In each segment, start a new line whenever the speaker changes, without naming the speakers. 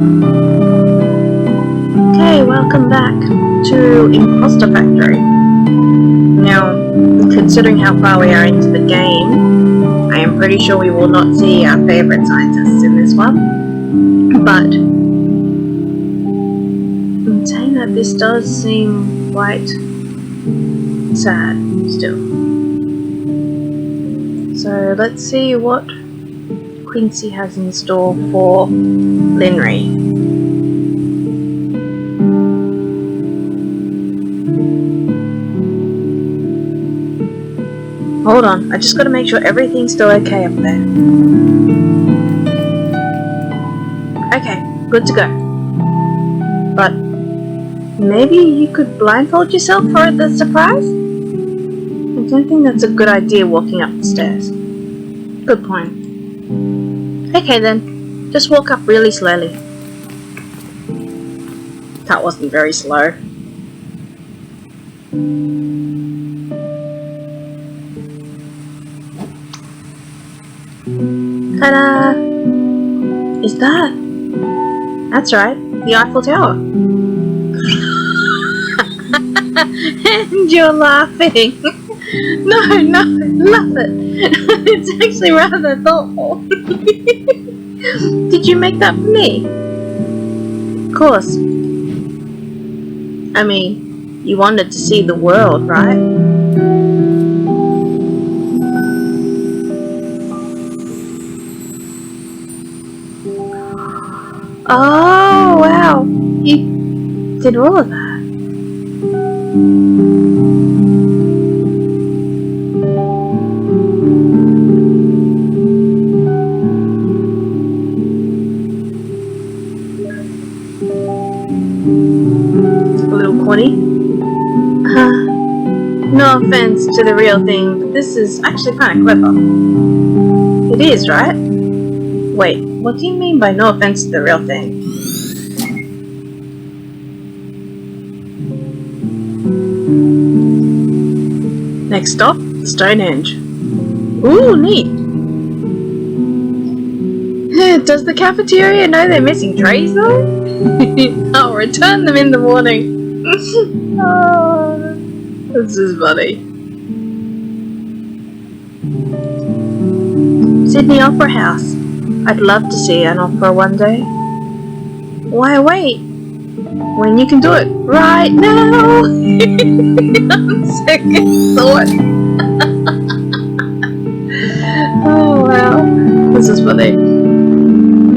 Okay, welcome back to Imposter Factory. Now, considering how far we are into the game, I am pretty sure we will not see our favourite scientists in this one. But, I'm saying that this does seem quite sad still. So let's see what Quincy has in store for Linry. Hold on, I just gotta make sure everything's still okay up there. Okay, good to go. But maybe you could blindfold yourself for the surprise? I don't think that's a good idea walking up the stairs. Good point. Okay then, just walk up really slowly. That wasn't very slow. Ta-da! Is that? That's right, the Eiffel Tower. And you're laughing. No, laugh it. It's actually rather thoughtful. Did you make that for me? Of course. I mean, you wanted to see the world, right? Oh, wow. You did all of that. A little corny. No offense to the real thing, but this is actually kind of clever. It is, right? Wait, what do you mean by no offense to the real thing? Next stop, Stonehenge. Ooh, neat! Does the cafeteria know they're missing trays though? I'll return them in the morning. Oh, this is funny. Sydney Opera House. I'd love to see an opera one day. Why wait? When you can do it right now! On second thought. Oh wow, this is funny.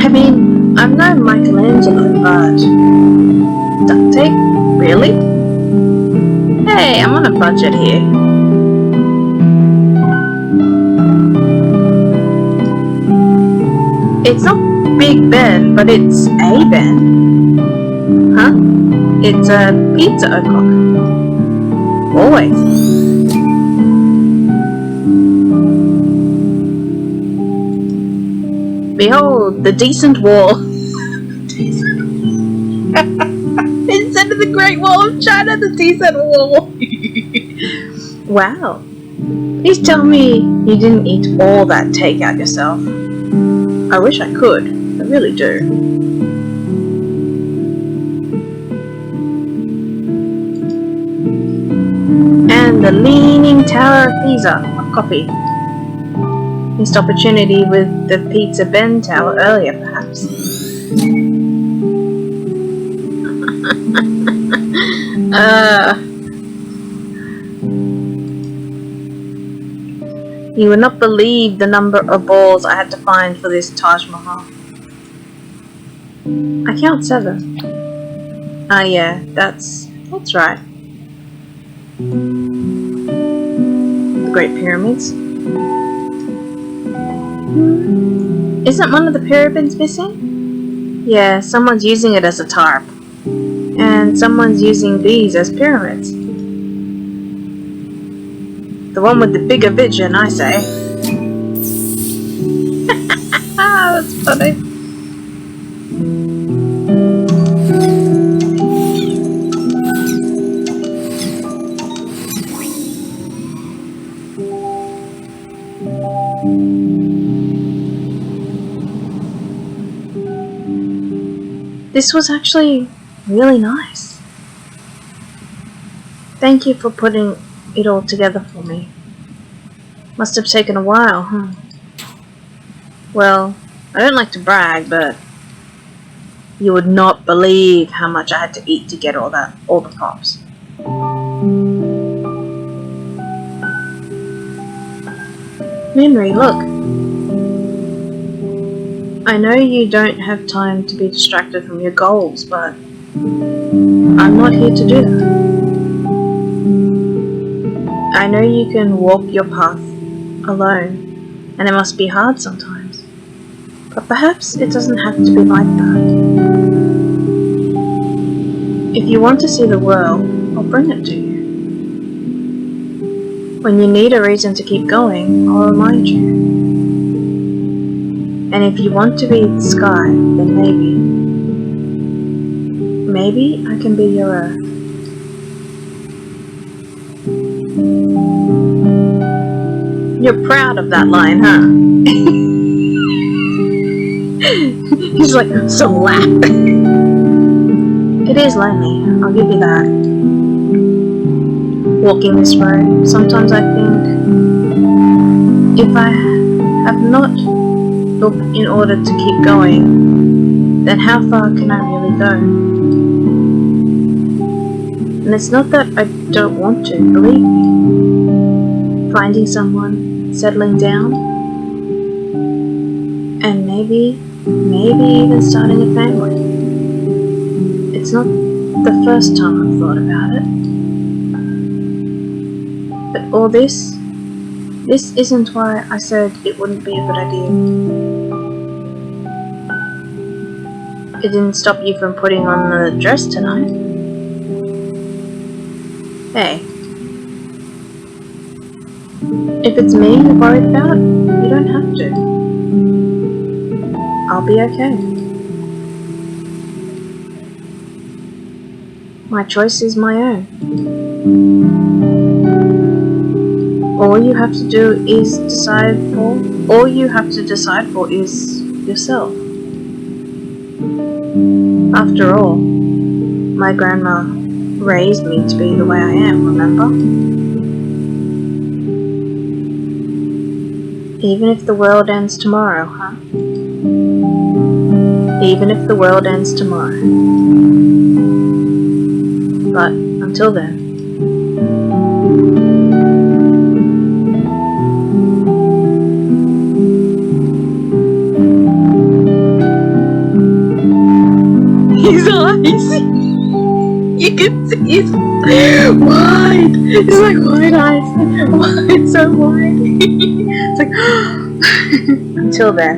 I mean, I'm no Michelangelo, but duct tape? Really? Hey, I'm on a budget here. It's not Big Ben, but it's a Ben. Huh? It's a pizza o'clock. Always. Behold, the decent wall. Instead of the Great Wall of China, the decent wall. Wow. Please tell me you didn't eat all that takeout yourself. I wish I could. I really do. And the Leaning Tower of Pisa, a copy. Missed opportunity with the Pizza Ben Tower earlier, perhaps. You would not believe the number of balls I had to find for this Taj Mahal. I count 7. Ah yeah, that's right. The Great Pyramids. Isn't one of the pyramids missing? Yeah, someone's using it as a tarp. And someone's using these as pyramids. The one with the bigger vision, I say. That's funny. This was actually really nice. Thank you for putting it all together for me. Must have taken a while, huh? Well, I don't like to brag, but you would not believe how much I had to eat to get all the props. Memory, look. I know you don't have time to be distracted from your goals, but I'm not here to do that. I know you can walk your path alone, and it must be hard sometimes. But perhaps it doesn't have to be like that. If you want to see the world, I'll bring it to you. When you need a reason to keep going, I'll remind you. And if you want to be the sky, then maybe I can be your earth. You're proud of that line, huh? He's like, slap. It is lonely, I'll give you that. Walking this road, sometimes I think, if I have not looked in order to keep going, then how far can I really go? And it's not that I don't want to, believe me. Finding someone, settling down, and maybe even starting a family. It's not the first time I've thought about it. But all this isn't why I said it wouldn't be a good idea. It didn't stop you from putting on the dress tonight. Hey. If it's me you're worried about, you don't have to. I'll be okay. My choice is my own. All you have to decide for is yourself. After all, my grandma raised me to be the way I am, remember? Even if the world ends tomorrow, huh? Even if the world ends tomorrow. But until then, his eyes, you can see his wide, it's like wide eyes, wide, so wide. It's like, until then.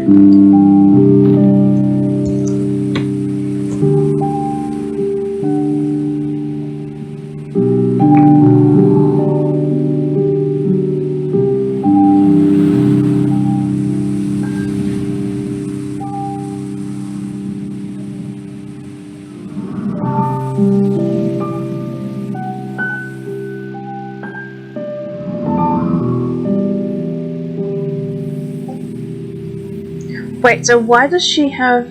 Wait, so why does she have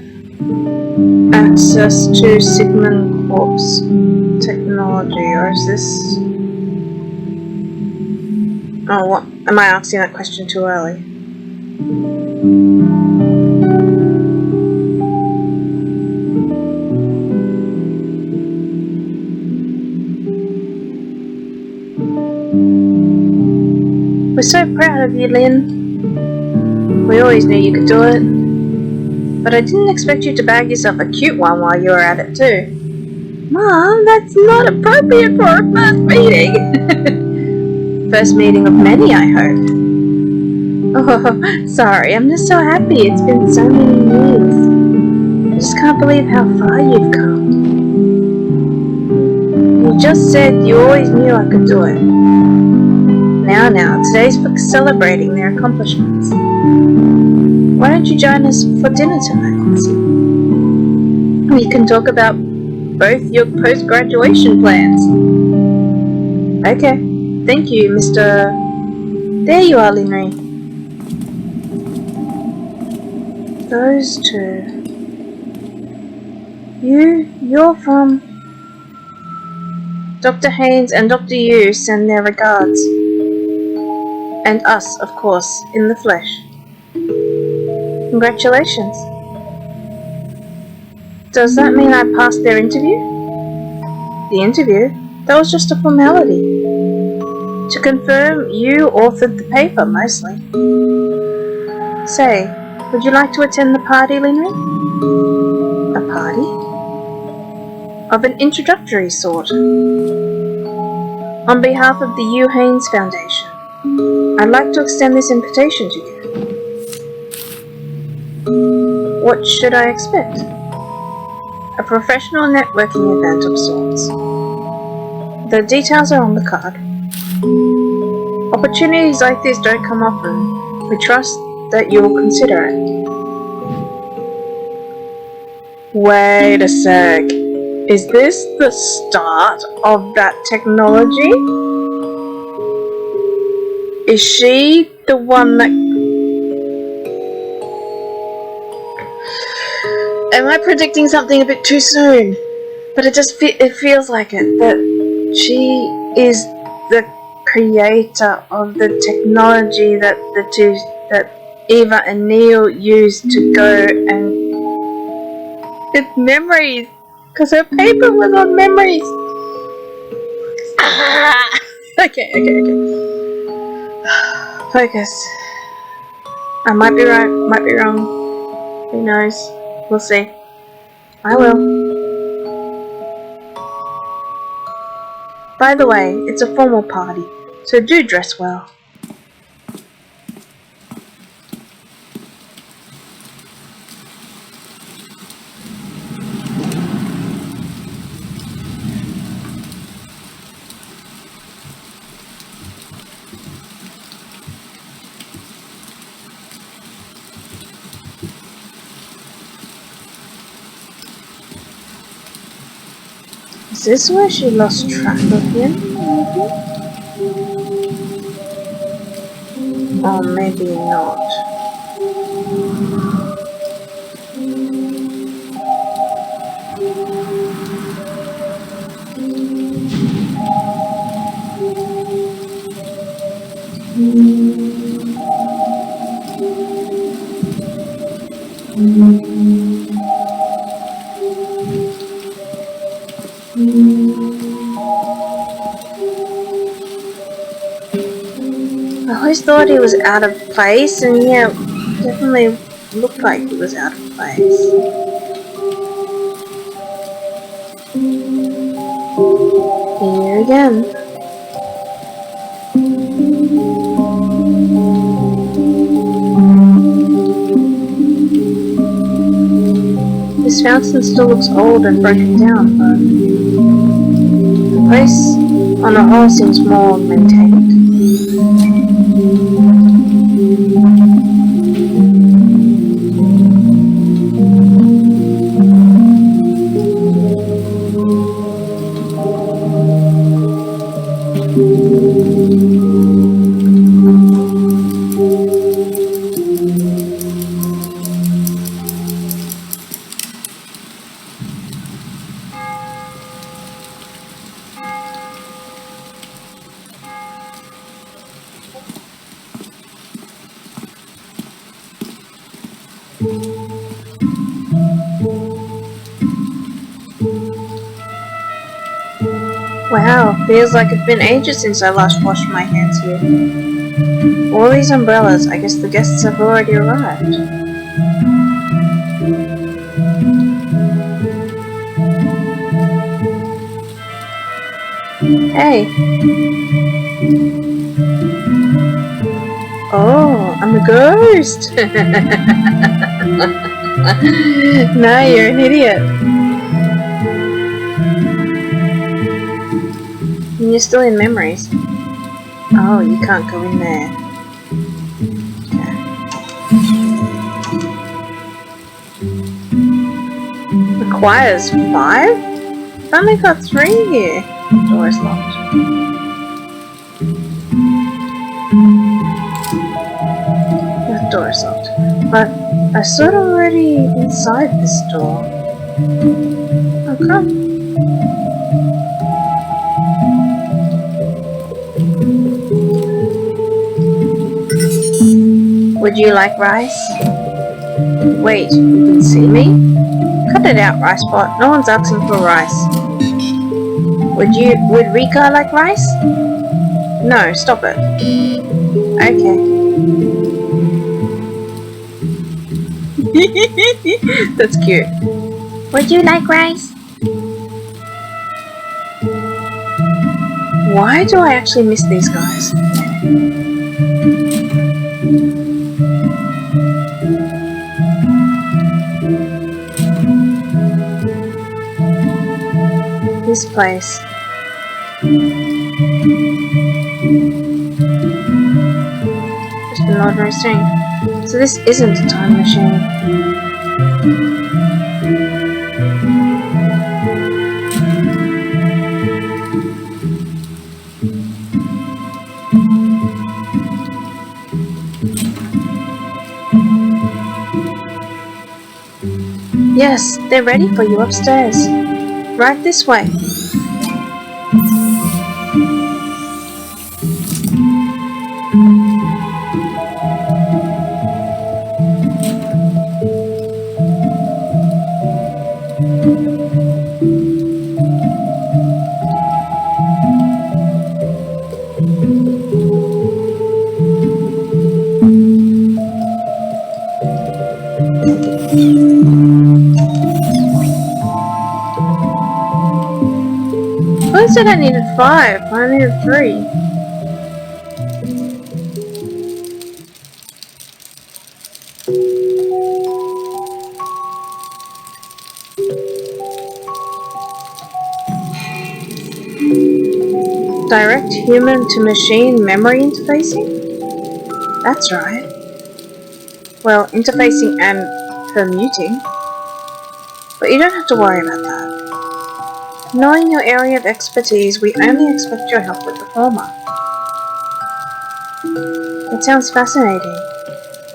access to Sigmund Corp's technology, or is this... Oh, what? Am I asking that question too early? We're so proud of you, Lynn. We always knew you could do it. But I didn't expect you to bag yourself a cute one while you were at it too. Mom, that's not appropriate for a first meeting. First meeting of many, I hope. Oh, sorry, I'm just so happy. It's been so many years. I just can't believe how far you've come. You just said you always knew I could do it. Now, today's for celebrating their accomplishments. Why don't you join us for dinner tonight? We can talk about both your post-graduation plans. Okay, thank you, Mr. There you are, Linry. Those two. You're from... Dr. Haynes and Dr. Yu send their regards. And us, of course, in the flesh. Congratulations. Does that mean I passed their interview? The interview? That was just a formality. To confirm, you authored the paper, mostly. Say, would you like to attend the party, Linry? A party? Of an introductory sort. On behalf of the Yu Haynes Foundation, I'd like to extend this invitation to you. What should I expect? A professional networking event of sorts. The details are on the card. Opportunities like this don't come often. We trust that you will consider it. Wait a sec. Is this the start of that technology? Is she the one that... Am I predicting something a bit too soon? But it just it feels like it. That she is the creator of the technology that Eva and Neil used to go and... It's memories! Because her paper was on memories! Okay. Focus. I might be right, might be wrong. Who knows? We'll see. I will. By the way, it's a formal party, so do dress well. Is this where she lost track of him? Or maybe not. I always thought he was out of place, and yeah, definitely looked like he was out of place. Here again. This fountain still looks old and broken down, but the place on the whole seems more maintained. Wow, feels like it's been ages since I last washed my hands here. All these umbrellas, I guess the guests have already arrived. Hey! Oh, I'm a ghost! No, you're an idiot. And you're still in memories. Oh, you can't go in there. Okay. Requires 5? I've only got 3 here. Door is locked. The door is locked. But I sort of already inside this door. Come. Would you like rice? Wait, you can see me? Cut it out, Rice Pot. No one's asking for rice. Would Rika like rice? No, stop it. Okay. That's cute. Would you like rice? Why do I actually miss these guys? This place. Just an ordinary string. So this isn't a time machine. Yes, they're ready for you upstairs. Right this way. I said I needed 5. I needed 3. Direct human to machine memory interfacing? That's right. Well, interfacing and permuting. But you don't have to worry about that. Knowing your area of expertise, we only expect your help with the former. It sounds fascinating,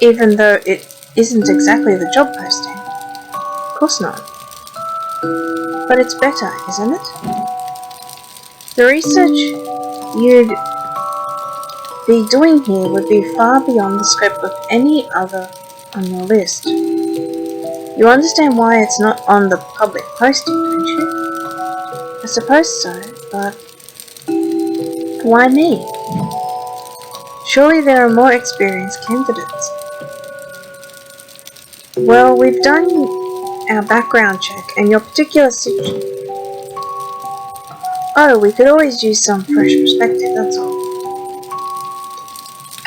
even though it isn't exactly the job posting. Of course not. But it's better, isn't it? The research you'd be doing here would be far beyond the scope of any other on your list. You understand why it's not on the public posting, don't you? I suppose so, but why me? Surely there are more experienced candidates. Well, we've done our background check and your particular situation. Oh, we could always use some fresh perspective, that's all.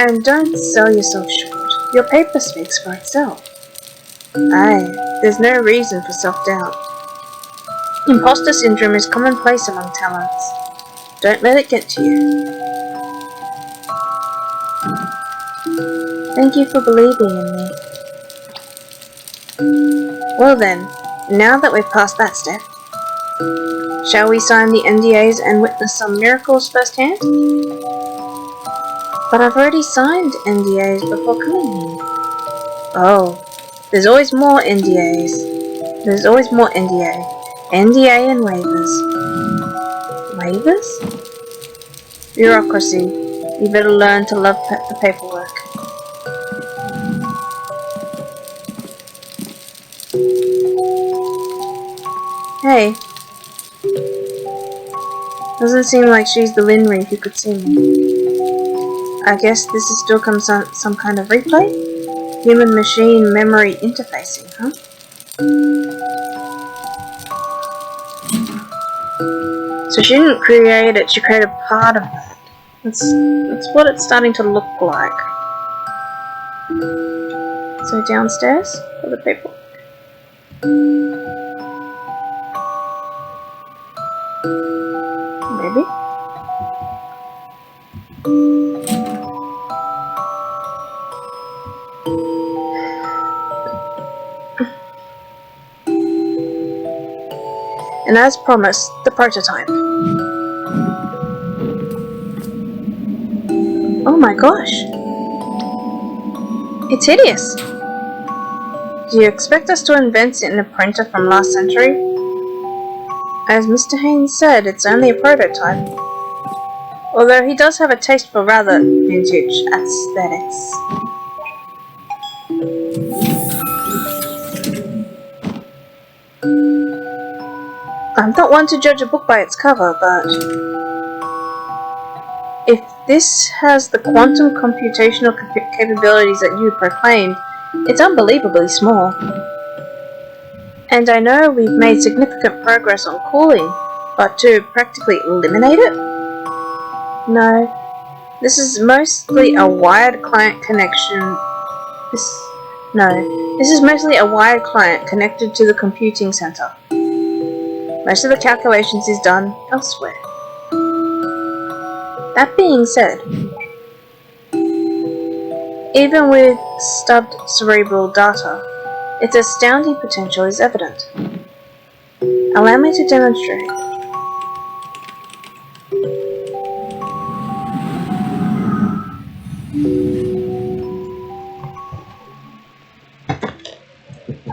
And don't sell yourself short. Your paper speaks for itself. Aye, there's no reason for self-doubt. Imposter syndrome is commonplace among talents. Don't let it get to you. Thank you for believing in me. Well then, now that we've passed that step, shall we sign the NDAs and witness some miracles firsthand? But I've already signed NDAs before coming here. Oh, there's always more NDAs. There's always more NDA. NDA and waivers. Waivers? Bureaucracy. You better learn to love the paperwork. Hey. Doesn't seem like she's the Linry who could see me. I guess this is still some kind of replay? Human-machine memory interfacing, huh? So she didn't create it, she created part of that. That's what it's starting to look like. So downstairs for the people. Maybe. And as promised, the prototype. Oh my gosh! It's hideous! Do you expect us to invent it in a printer from last century? As Mr. Haynes said, it's only a prototype. Although he does have a taste for rather vintage aesthetics. I'm not one to judge a book by its cover, but if this has the quantum computational capabilities that you proclaimed, it's unbelievably small. And I know we've made significant progress on cooling, but to practically eliminate it? No. This is mostly a wired client connection. This is mostly a wired client connected to the computing center. Most of the calculations is done elsewhere. That being said, even with stubbed cerebral data, its astounding potential is evident. Allow me to demonstrate.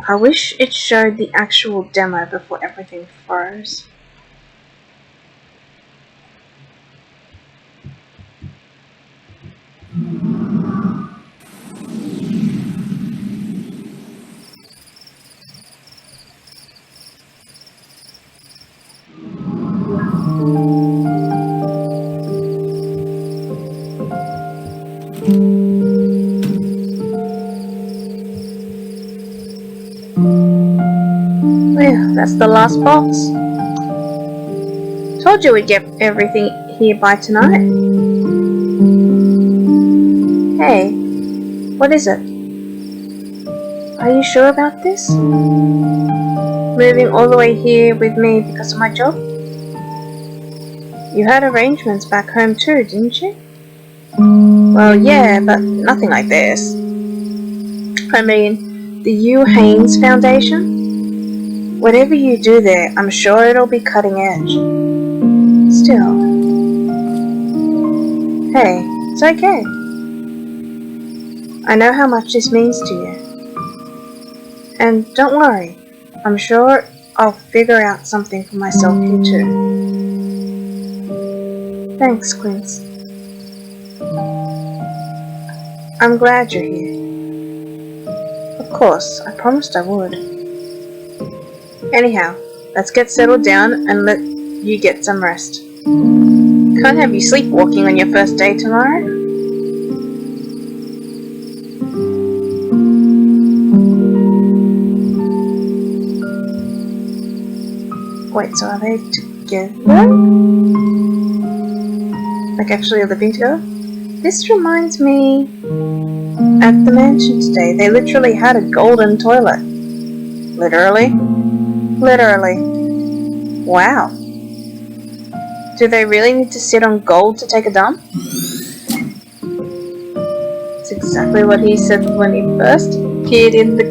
I wish it showed the actual demo before everything froze. Well, that's the last box. Told you we'd get everything here by tonight. Hey, what is it? Are you sure about this? Moving all the way here with me because of my job? You had arrangements back home too, didn't you? Well, yeah, but nothing like this. I mean, the U. Haynes Foundation? Whatever you do there, I'm sure it'll be cutting edge. Still. Hey, it's okay. I know how much this means to you. And don't worry, I'm sure I'll figure out something for myself here too. Thanks, Quince. I'm glad you're here. Of course, I promised I would. Anyhow, let's get settled down and let you get some rest. Can't have you sleepwalking on your first day tomorrow. Wait, so are they together? Like actually living together? This reminds me, at the mansion today, they literally had a golden toilet. Literally? Literally. Wow. Do they really need to sit on gold to take a dump? It's exactly what he said when he first appeared in the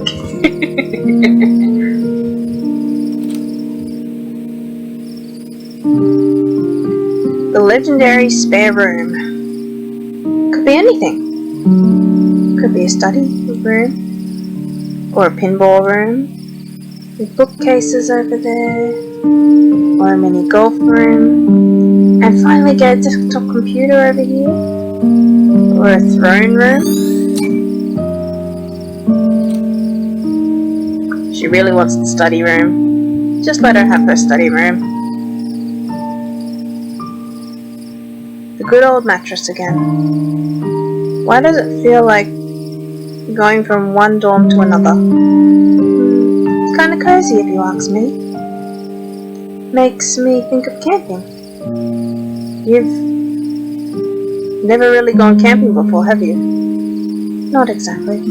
The legendary spare room. Could be anything. Could be a study room. Or a pinball room. With bookcases over there. Or a mini golf room. And finally get a desktop computer over here. Or a throne room. She really wants the study room. Just let her have her study room. The good old mattress again. Why does it feel like going from one dorm to another? It's kind of cozy if you ask me. Makes me think of camping. You've never really gone camping before, have you? Not exactly.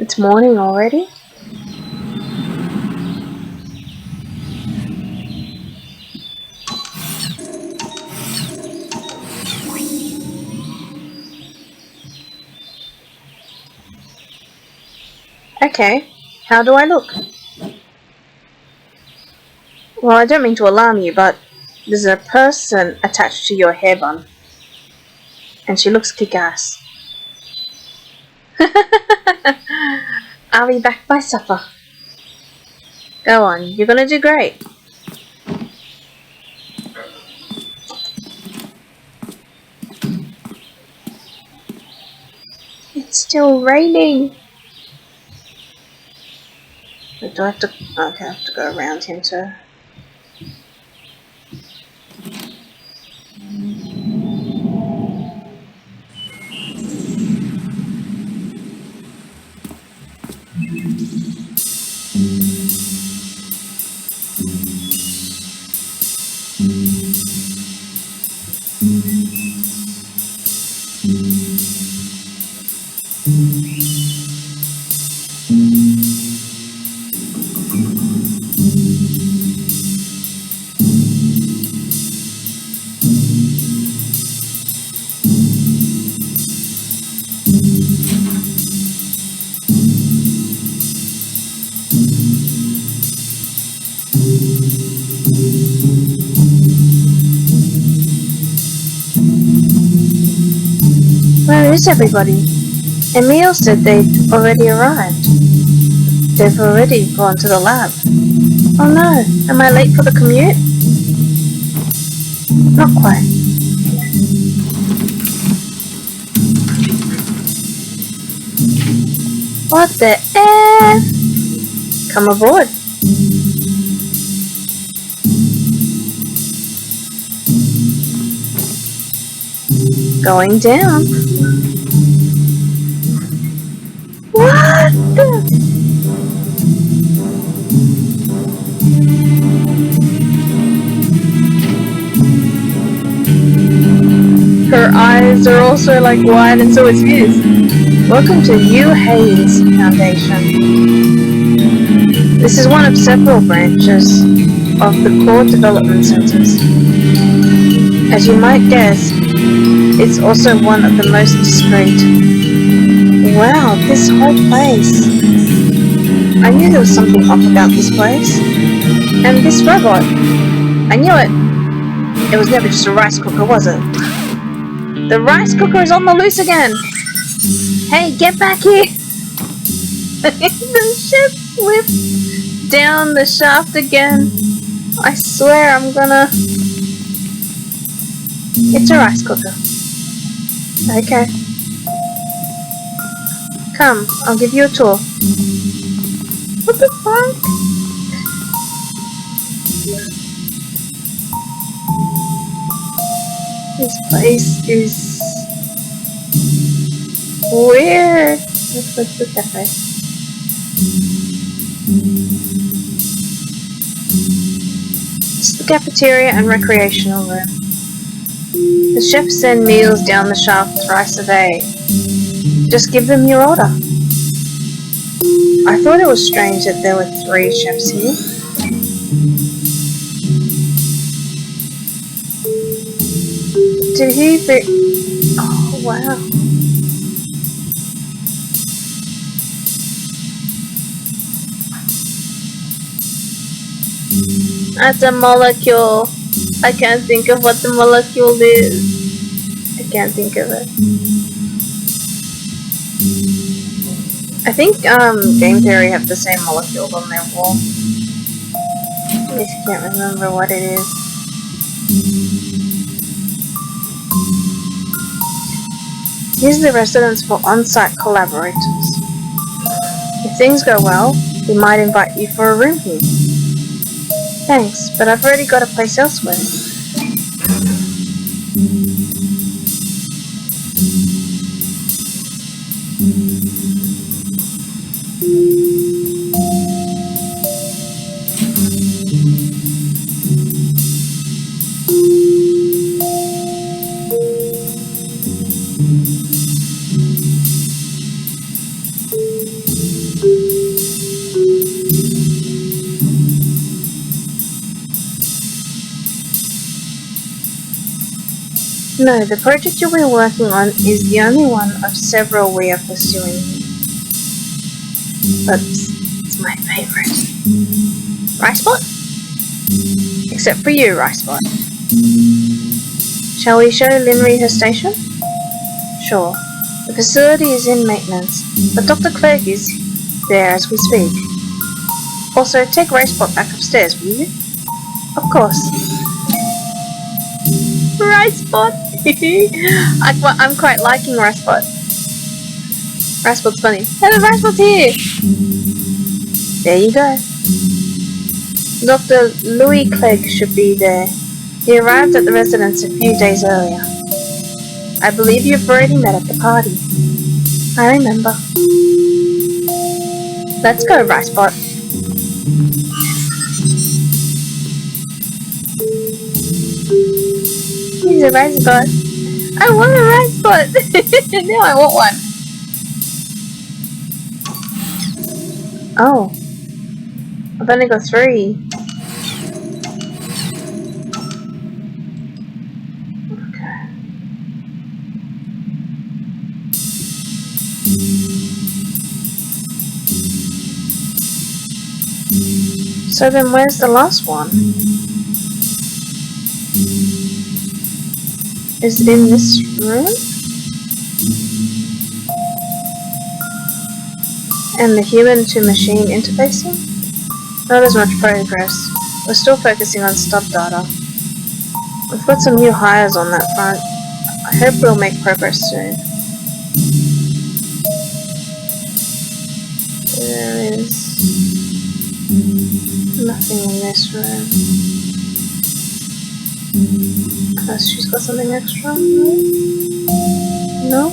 It's morning already? Okay, How do I look? Well, I don't mean to alarm you, but there's a person attached to your hair bun. And she looks kick-ass. I'll be back by supper. Go on, you're gonna do great. It's still raining. But do I have to... Okay, I have to go around him too. Where is everybody? Emil said they'd already arrived. They've already gone to the lab. Oh no, am I late for the commute? Not quite. What the F? Come aboard. Going down. What the? Her eyes are also like wide, and so is his. Welcome to U Hayes Foundation. This is one of several branches of the core development centers. As you might guess, it's also one of the most discreet. Wow, this whole place. I knew there was something off about this place. And this robot. I knew it. It was never just a rice cooker, was it? The rice cooker is on the loose again! Hey, get back here! The ship slipped down the shaft again. I swear I'm gonna... It's a rice cooker. Okay. Come, I'll give you a tour. What the fuck? This place is weird. Let's go to the cafe. It's the cafeteria and recreational room. The chefs send meals down the shaft thrice a day. Just give them your order. I thought it was strange that there were 3 chefs here. Did he be... Oh, wow. That's a molecule. I can't think of what the molecule is. I can't think of it. I think Game Theory have the same molecule on their wall. I just can't remember what it is. Here's the residence for on-site collaborators. If things go well, we might invite you for a room here. Thanks, but I've already got a place elsewhere. No, the project you'll be working on is the only one of several we are pursuing. But it's is my favorite. Ricebot? Except for you, Ricebot. Shall we show Linry her station? Sure. The facility is in maintenance, but Dr. Clegg is there as we speak. Also, take Ricebot back upstairs, will you? Of course. Ricebot! I'm quite liking Ricebot. Ricebot's funny. Hey, the Ricebot's here! There you go. Dr. Louis Clegg should be there. He arrived at the residence a few days earlier. I believe you've already met at the party. I remember. Let's go, Ricebot. He's a Ricebot. I want a Ricebot! Now I want one. Oh. I've only got 3. So then where's the last one? Is it in this room? And the human to machine interfacing? Not as much progress. We're still focusing on stub data. We've got some new hires on that front. I hope we'll make progress soon. There is nothing in this room. Unless she's got something extra? No?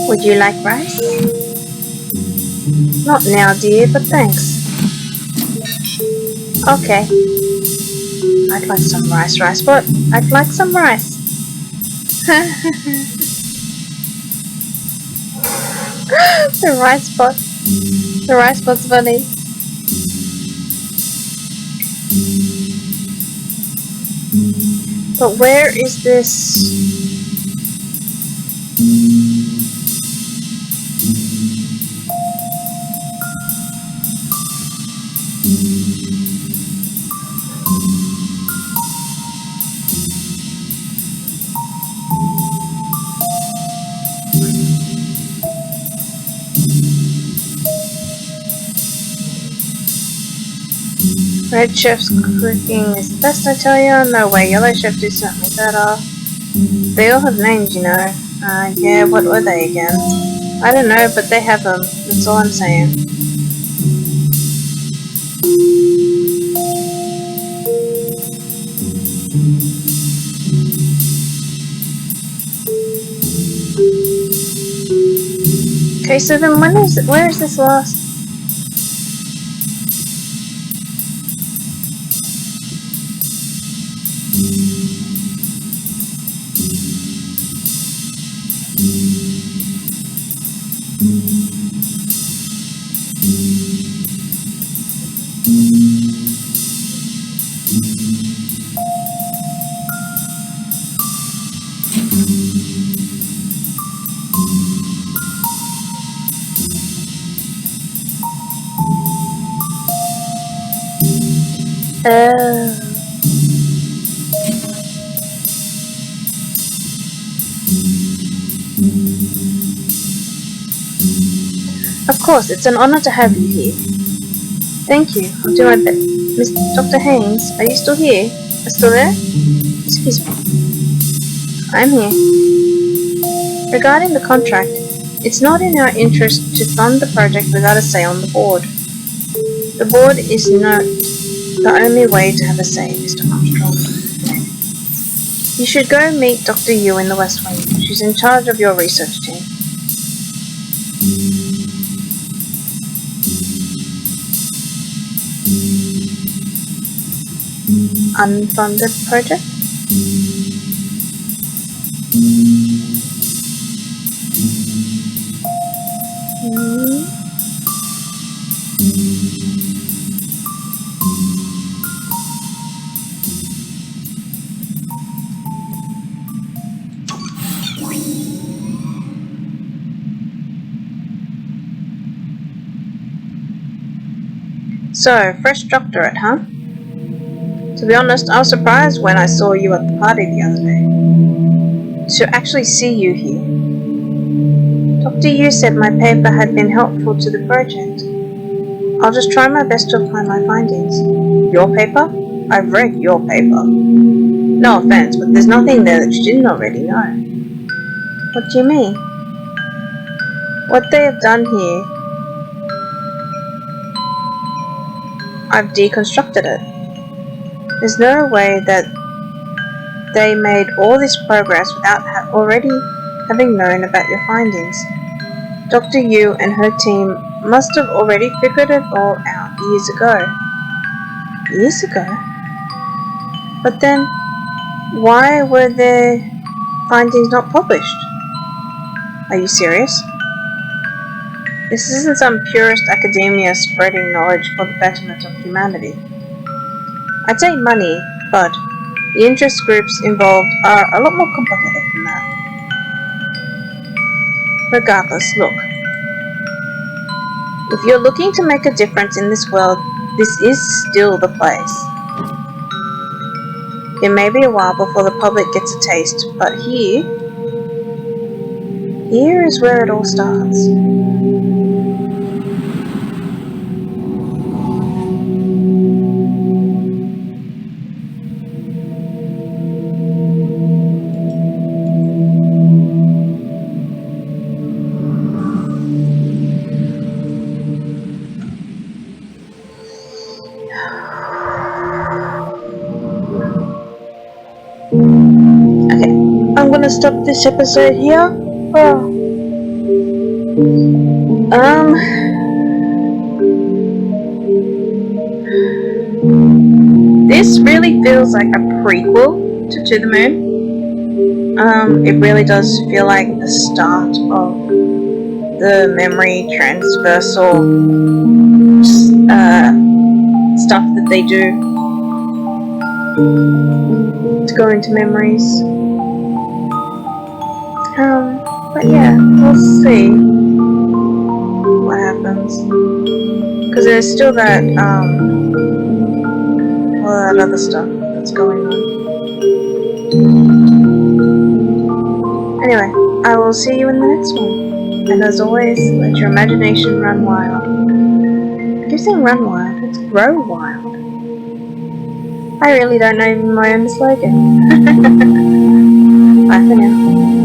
Would you like rice? Not now, dear, but thanks. Okay. I'd like some rice, Ricebot. I'd like some rice. The Ricebot. The Ricebot's funny. But where is this? Red Chef's cooking is the best, I tell you. No way, Yellow Chef do something better. They all have names, you know. Yeah, what were they again? I don't know, but they have them. That's all I'm saying. Okay, so then where is this last? Of course, it's an honor to have you here. Thank you. I'll do my best. Miss Dr. Haynes, are you still here? Still there? Excuse me. I'm here. Regarding the contract, it's not in our interest to fund the project without a say on the board. The board is not the only way to have a say, Mr. Armstrong. You should go meet Dr. Yu in the West Wing. She's in charge of your research team. Unfunded project? So, fresh doctorate, huh? To be honest, I was surprised when I saw you at the party the other day. To actually see you here. Dr. Yu said my paper had been helpful to the project. I'll just try my best to apply my findings. Your paper? I've read your paper. No offense, but there's nothing there that you didn't already know. What do you mean? What they have done here, I've deconstructed it. There's no way that they made all this progress without already having known about your findings. Dr. Yu and her team must have already figured it all out years ago. Years ago? But then, why were their findings not published? Are you serious? This isn't some purist academia spreading knowledge for the betterment of humanity. I'd say money, but the interest groups involved are a lot more complicated than that. Regardless, look. If you're looking to make a difference in this world, this is still the place. It may be a while before the public gets a taste, but here is where it all starts. Okay, I'm gonna stop this episode here. This really feels like a prequel to the Moon. It really does feel like the start of the memory transversal stuff that they do to go into memories. But yeah, we'll see what happens. Because there's still that, all that other stuff that's going on. Anyway, I will see you in the next one. And as always, let your imagination run wild. I keep saying run wild, it's grow wild. I really don't know my own slogan. Bye for now.